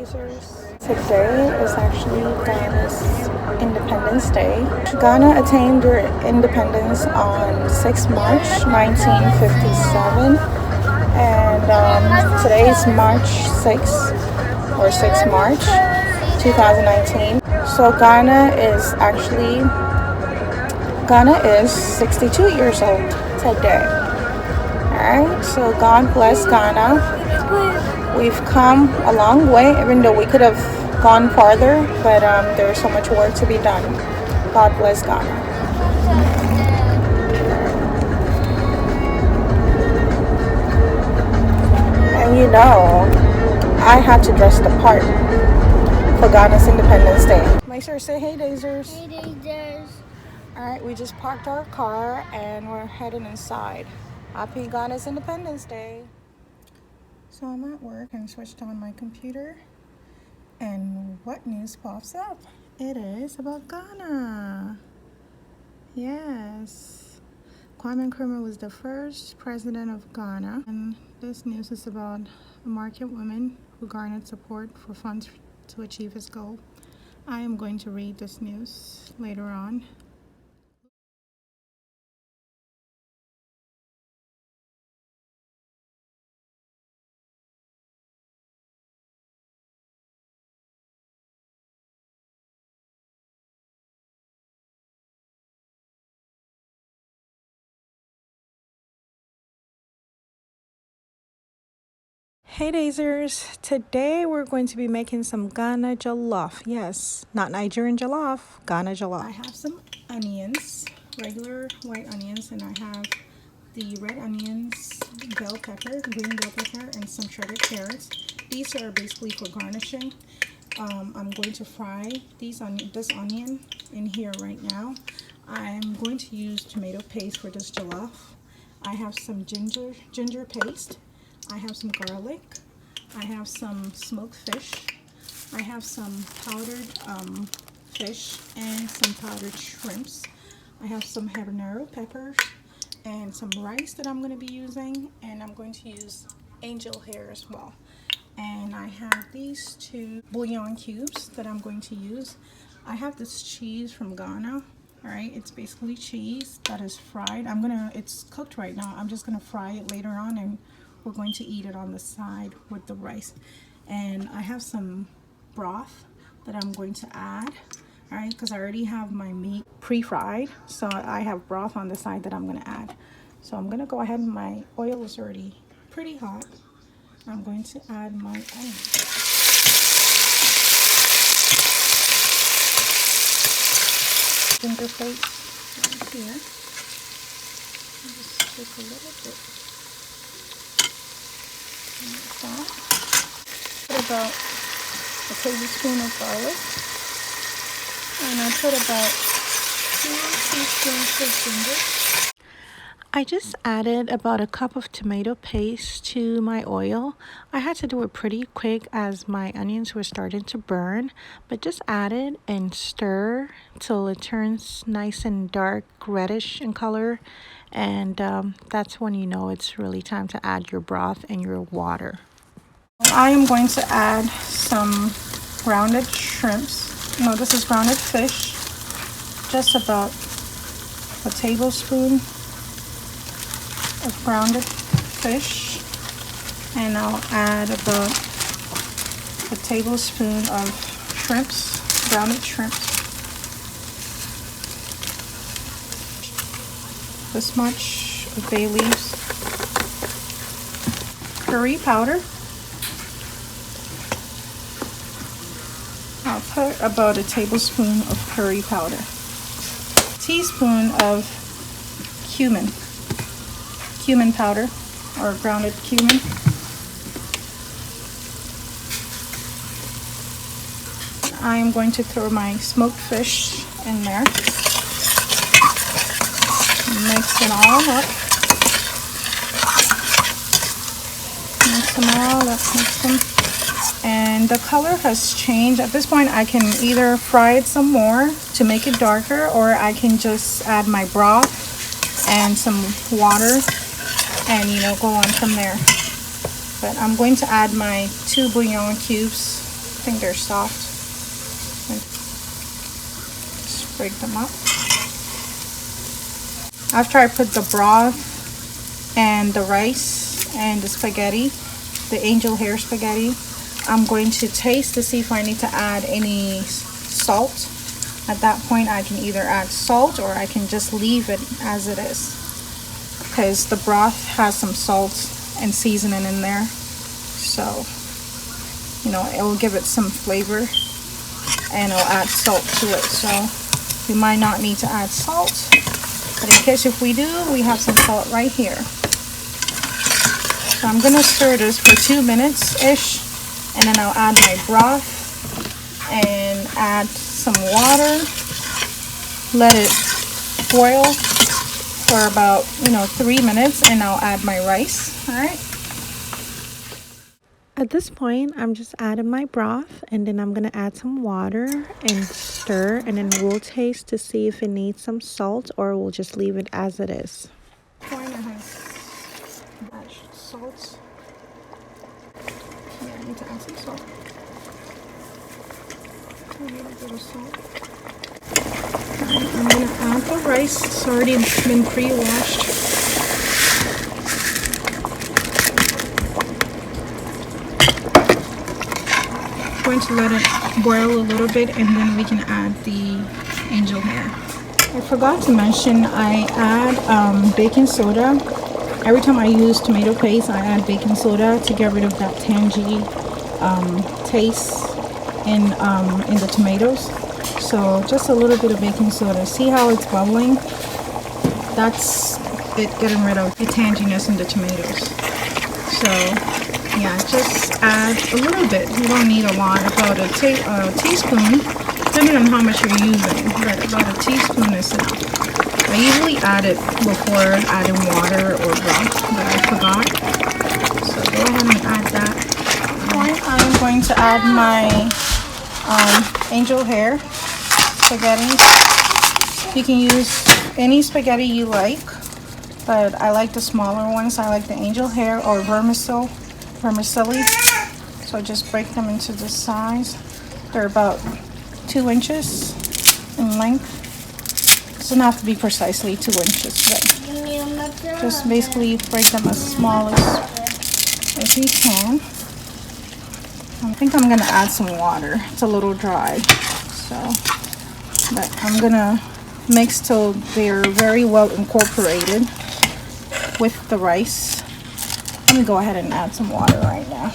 Dazers. Today is actually Ghana's Independence Day. Ghana attained their independence on 6 March 1957, and today is March 6th, or 6 March 2019. So Ghana is 62 years old today. Alright, so God bless Ghana. We've come a long way, even though we could have gone farther, but there's so much work to be done. God bless Ghana. And you know, I had to dress the part for Ghana's Independence Day. Make sure to say hey, Dazers. Hey, Daze. Alright, we just parked our car and we're heading inside. Happy Ghana's Independence Day. So I'm at work and switched on my computer. And what news pops up? It is about Ghana. Yes. Kwame Nkrumah was the first president of Ghana. And this news is about a market woman who garnered support for funds to achieve his goal. I am going to read this news later on. Hey Dazers, today we're going to be making some Ghana Jollof. Yes, not Nigerian Jollof, Ghana Jollof. I have some onions, regular white onions, and I have the red onions, bell pepper, green bell pepper, and some shredded carrots. These are basically for garnishing. I'm going to fry this onion in here right now. I'm going to use tomato paste for this jollof. I have some ginger paste. I have some garlic. I have some smoked fish. I have some powdered fish and some powdered shrimps. I have some habanero peppers and some rice that I'm going to be using, and I'm going to use angel hair as well. And I have these 2 bouillon cubes that I'm going to use. I have this cheese from Ghana. All right, it's basically cheese that is fried. It's cooked right now. I'm just gonna fry it later on, and we're going to eat it on the side with the rice. And I have some broth that I'm going to add, all right, because I already have my meat pre-fried, so I have broth on the side that I'm gonna add. So I'm gonna go ahead, my oil is already pretty hot. I'm going to add my onions. Ginger paste right here. Just take a little bit like that. Put about a tablespoon of garlic, and I put about 2 teaspoons of ginger. I just added about a cup of tomato paste to my oil. I had to do it pretty quick as my onions were starting to burn, but just add it and stir till it turns nice and dark reddish in color, and that's when you know it's really time to add your broth and your water. I am going to add some grounded shrimps. No, this is grounded fish. Just about a tablespoon of grounded fish, and I'll add about a tablespoon of shrimps, grounded shrimps. This much of bay leaves, curry powder. I'll put about a tablespoon of curry powder, a teaspoon of cumin powder, or grounded cumin. I am going to throw my smoked fish in there. Mix it all up. Mix them all up. Mix them. And the color has changed. At this point, I can either fry it some more to make it darker, or I can just add my broth and some water and, you know, go on from there. But I'm going to add my 2 bouillon cubes think they're soft. Just break them up. After I put the broth and the rice and the spaghetti, the angel hair spaghetti, I'm going to taste to see if I need to add any salt. At that point, I can either add salt or I can just leave it as it is, because the broth has some salt and seasoning in there, so you know, it will give it some flavor and it'll add salt to it. So we might not need to add salt, but in case if we do, we have some salt right here. So I'm gonna stir this for 2 minutes ish, and then I'll add my broth and add some water, let it boil for about 3 minutes, and I'll add my rice. All right. At this point, I'm just adding my broth, and then I'm gonna add some water and stir, and then we'll taste to see if it needs some salt or we'll just leave it as it is. Point has salt. Yeah, I need to add some salt. A little bit of salt. I'm gonna add the rice. It's already been pre-washed. Going to let it boil a little bit, and then we can add the angel hair. I forgot to mention I add baking soda. Every time I use tomato paste, I add baking soda to get rid of that tangy taste in the tomatoes. So just a little bit of baking soda. See how it's bubbling? That's it, getting rid of the tanginess in the tomatoes. So yeah, just add a little bit. You don't need a lot, about a teaspoon, depending on how much you're using, but about a teaspoon is enough. I usually add it before adding water or broth, but I forgot. So go ahead and add that. I'm going to add my angel hair spaghetti. You can use any spaghetti you like, but I like the smaller ones. I like the angel hair or vermicelli. So just break them into this size. They're about 2 inches in length. It doesn't have to be precisely 2 inches, but just basically break them as small as you can. I think I'm gonna add some water. It's a little dry, so, but I'm gonna mix till they're very well incorporated with the rice. Let me go ahead and add some water right now.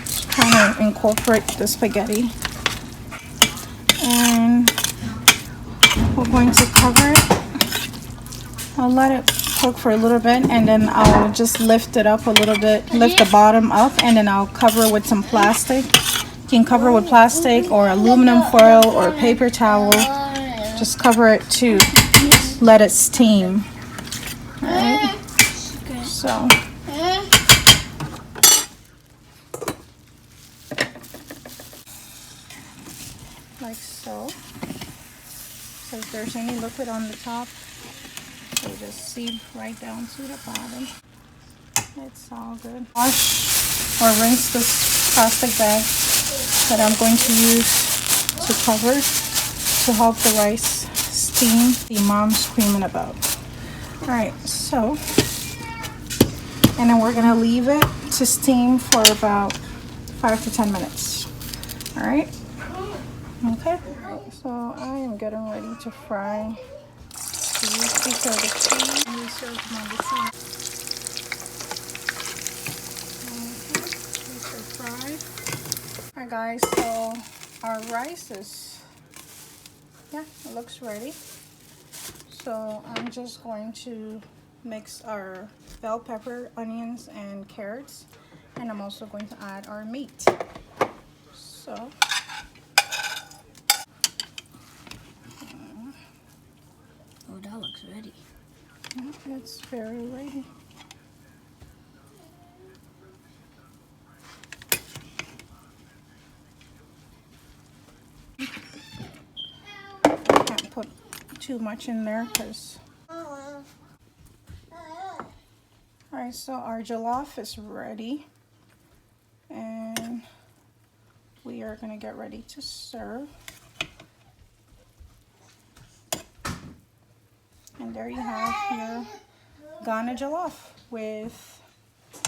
Just trying to incorporate the spaghetti, and we're going to cover it. I'll let it cook for a little bit, and then I'll just lift it up a little bit, lift the bottom up, and then I'll cover it with some plastic. You can cover with plastic or aluminum foil or paper towel. Just cover it to let it steam. Alright, so like so. So if there's any liquid on the top, it'll just seep right down to the bottom. It's all good. Wash or rinse this plastic bag that I'm going to use to cover to help the rice steam the mom's screaming about. Alright, so, and then we're gonna leave it to steam for about 5 to 10 minutes. Alright, okay. So I am getting ready to fry these. These are the cheese, and we serve them on the side. Okay, these are fried. Alright guys, so our rice is, yeah, it looks ready. So I'm just going to mix our bell pepper, onions, and carrots, and I'm also going to add our meat. So oh, that looks ready. It's very ready. Can't put too much in there because. Alright guys, so our jollof is ready. And we are going to get ready to serve. And there you have your Ghana jollof with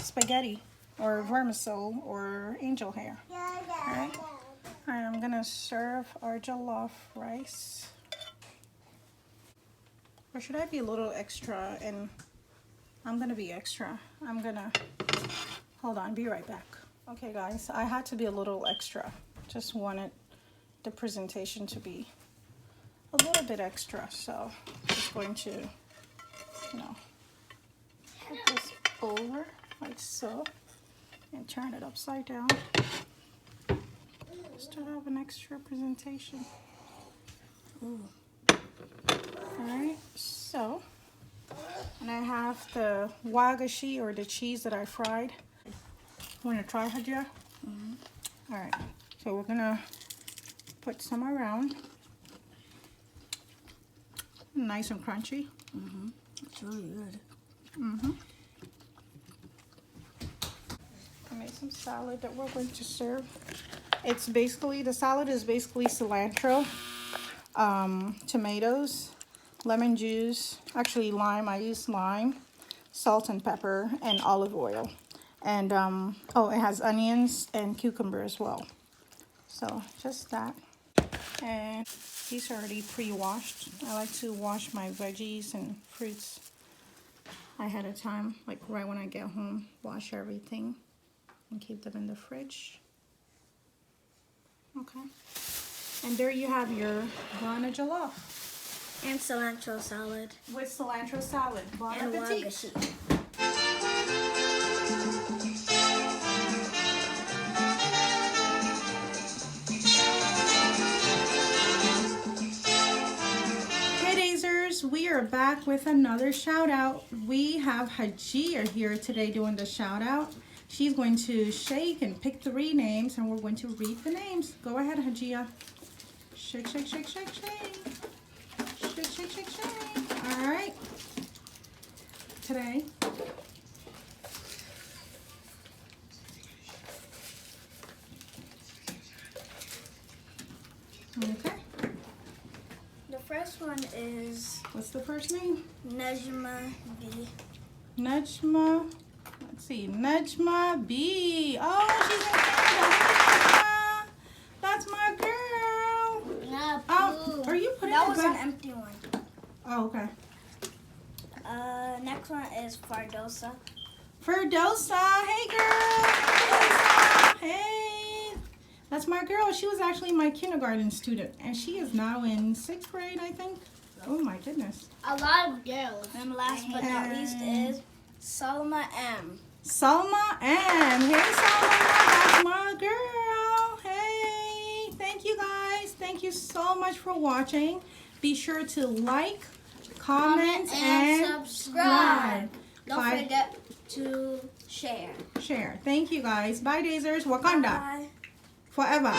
spaghetti or vermicelli or angel hair. Alright, I'm going to serve our jollof rice. Or should I be a little extra? And I'm going to be extra. I'm going to, hold on, be right back. Okay guys, I had to be a little extra. Just wanted the presentation to be a little bit extra. So just going to, you know, put this over like so and turn it upside down. Just to have an extra presentation. Ooh. Alright, so, and I have the Wagashi or the cheese that I fried. Want to try, Hadja? Mm-hmm. Alright, so we're gonna put some around. Nice and crunchy. Mm-hmm. It's really good. Mm-hmm. I made some salad that we're going to serve. It's basically, the salad is basically cilantro, tomatoes, lemon juice, actually lime, I use lime, salt and pepper, and olive oil. And, oh, it has onions and cucumber as well. So, just that. And these are already pre-washed. I like to wash my veggies and fruits ahead of time, like right when I get home. Wash everything and keep them in the fridge. Okay. And there you have your Ghana jollof. And cilantro salad. With cilantro salad. Bon And appetit. wagashi. Hey Dazers, we are back with another shout out. We have Hadja here today doing the shout out. She's going to shake and pick 3 names and we're going to read the names. Go ahead, Hadja. Shake, shake, shake, shake, shake. Shake, shake, shake, shake. All right. Today. Okay. The first one is What's the first name? Najma B. Najma. Let's see. Najma B. Oh, she's in Canada. That's my girl. Nah, Oh, are you putting that it was an back? empty one. Oh, okay. Next one is Fardosa. Ferdosa. Hey, girl. Hey. That's my girl. She was actually my kindergarten student, and she is now in 6th grade, I think. Oh, my goodness. A lot of girls. And last but not least is Salma M. Salma M. Hey, Salma. That's my girl. Hey. Thank you, guys. Thank you so much for watching. Be sure to like, comment, and subscribe. Don't forget to share. Share. Thank you, guys. Bye, Dazers. Wakanda. Bye. Forever.